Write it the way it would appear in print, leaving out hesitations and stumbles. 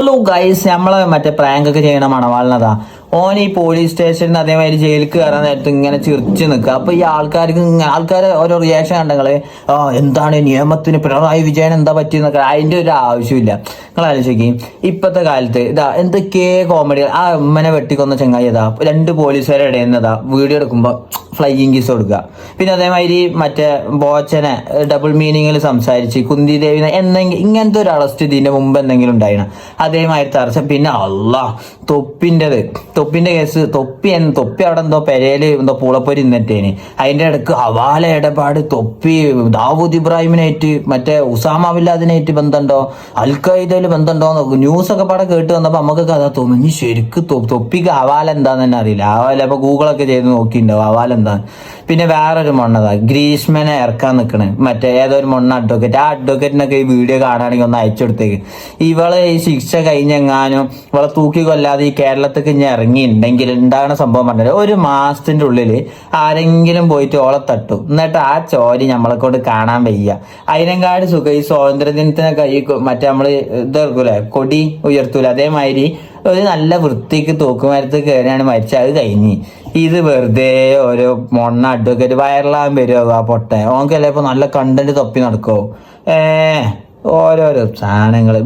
Hello guys, നമ്മളെ മറ്റേ prank ഒക്കെ ചെയ്യണ മണവാളിനതാ ഓൻ ഈ പോലീസ് സ്റ്റേഷനിൽ അതേമാതിരി ജയിലിൽ കയറാൻ നേരത്ത് ഇങ്ങനെ ചിരിച്ചു നിൽക്കുക. അപ്പൊ ഈ ആൾക്കാർ ഓരോ റിയാക്ഷൻ കണ്ടങ്ങള് എന്താണ് നിയമത്തിന് പിണറായി വിജയൻ എന്താ പറ്റിയെന്നൊക്കെ അതിന്റെ ഒരു ആവശ്യമില്ല. നിങ്ങൾ ആലോചിക്കും ഇപ്പത്തെ കാലത്ത് ഇതാ എന്തൊക്കെ കോമഡി. ആ ഉമ്മനെ വെട്ടിക്കൊന്ന ചങ്ങായി ഇതാ 2 പോലീസുകാരെ ഇടയുന്നതാ വീഡിയോ എടുക്കുമ്പോ ഫ്ലൈയിങ് കിസ് കൊടുക്കുക. പിന്നെ അതേമാതിരി മറ്റേ ബോച്ചനെ ഡബിൾ മീനിങ്ങിൽ സംസാരിച്ച് കുന്തി ദേവിനെ എന്തെങ്കിലും ഇങ്ങനത്തെ ഒരു അറസ്റ്റ് ഇതിന്റെ മുമ്പ് എന്തെങ്കിലും ഉണ്ടായിരുന്നു അതേമാതിരി തറച്ച. പിന്നെ തൊപ്പിന്റെ കേസ് തൊപ്പി അവിടെ എന്തോ പെരയില് എന്തോ പൂളപ്പൊരി ഇന്നിട്ടേന് അതിന്റെ ഇടക്ക് ഹവാല ഇടപാട് തൊപ്പി ദാവൂദ് ഇബ്രാഹിമിനായിട്ട് മറ്റേ ഉസാമ ബില്ലാദിനായിട്ട് ബന്ധമുണ്ടോ അൽഖയ്ദയിൽ ബന്ധമുണ്ടോ ന്യൂസൊക്കെ പാടെ കേട്ട് വന്നപ്പോ നമുക്കൊക്കെ അതാ തോന്നുന്നു. ഇനി ശരിക്കും തൊപ്പിക്ക് ഹവാല എന്താന്ന് തന്നെ അറിയില്ല. ഹവാല ഇപ്പൊ ഗൂഗിളൊക്കെ ചെയ്ത് നോക്കിയിട്ടുണ്ടാവും ഹവാല എന്താ. പിന്നെ വേറൊരു മൊണ്ണതാ ഗ്രീഷ്മനെ ഇറക്കാൻ നിൽക്കണേ മറ്റേ ഏതൊരു മൊണ്ണ അഡ്വക്കേറ്റ്. ആ അഡ്വക്കേറ്റിനൊക്കെ ഈ വീഡിയോ കാണുകയാണെങ്കിൽ ഒന്ന് അയച്ചു കൊടുത്തേക്ക്. ഇവളെ ഈ ശിക്ഷ കഴിഞ്ഞെങ്ങാനും ഇവളെ തൂക്കി കൊല്ലാതെ ഈ കേരളത്തേക്ക് ഇനി ഇറങ്ങിയിട്ടുണ്ടെങ്കിൽ ഉണ്ടാകുന്ന സംഭവം പറഞ്ഞത് 1 മാസത്തിന്റെ ഉള്ളിൽ ആരെങ്കിലും പോയിട്ട് ഓളെ തട്ടും. എന്നിട്ട് ആ ചോരി നമ്മളെ കൊണ്ട് കാണാൻ വയ്യ. അതിനെക്കാട് സുഖം ഈ സ്വാതന്ത്ര്യദിനത്തിനൊക്കെ ഈ മറ്റേ നമ്മള് ഇതെടുക്കൂലേ കൊടി ഉയർത്തൂല അതേമാതിരി ഒരു നല്ല വൃത്തിക്ക് തൂക്കുമരത്ത് കയറിയാണ് മരിച്ചത്. അത് കഴിഞ്ഞ് ഇത് വെറുതെ ഓരോ മൊണ്ണ അഡ്വക്കേറ്റ് വൈറലാകാൻ വരുമോ ആ പൊട്ടെ ഓnkക്കല്ലേ ഇപ്പൊ നല്ല കണ്ടന്റ് തപ്പി നടക്കോ ഓരോരോ സാധനങ്ങള്.